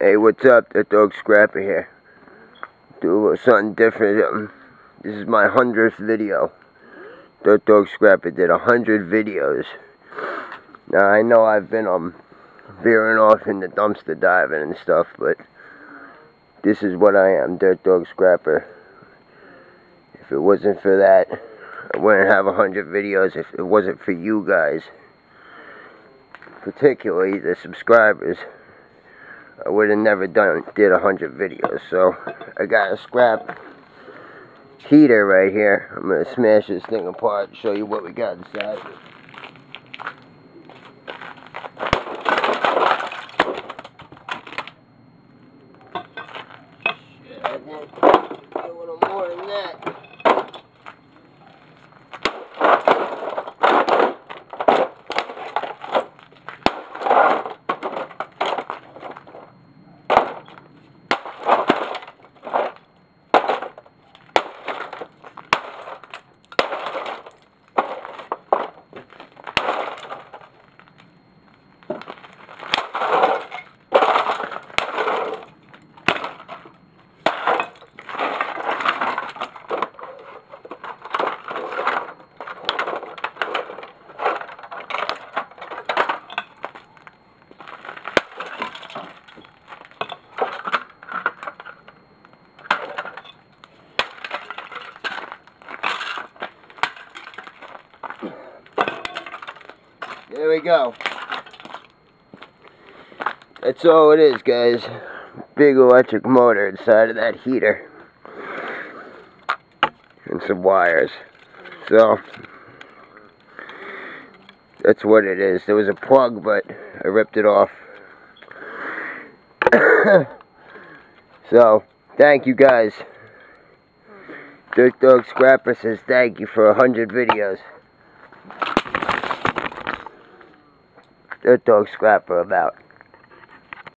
Hey, what's up? That dog Scrapper here. Do a little something different. This is my 100th video. That dog Scrapper did 100 videos. Now I know I've been veering off into dumpster diving and stuff, but this is what I am, Dirt Dog Scrapper. If it wasn't for that, I wouldn't have 100 videos. If it wasn't for you guys, particularly the subscribers, I would have never did 100 videos. So I got a scrap heater right here. I'm gonna smash this thing apart and show you what we got inside. Shit, I did a little more than that. There we go. That's all it is, guys. Big electric motor inside of that heater. And some wires. So, that's what it is. There was a plug, but I ripped it off. So, thank you guys. Dirt Dog Scrapper says thank you for 100 videos. Dirt Dog Scrapper about.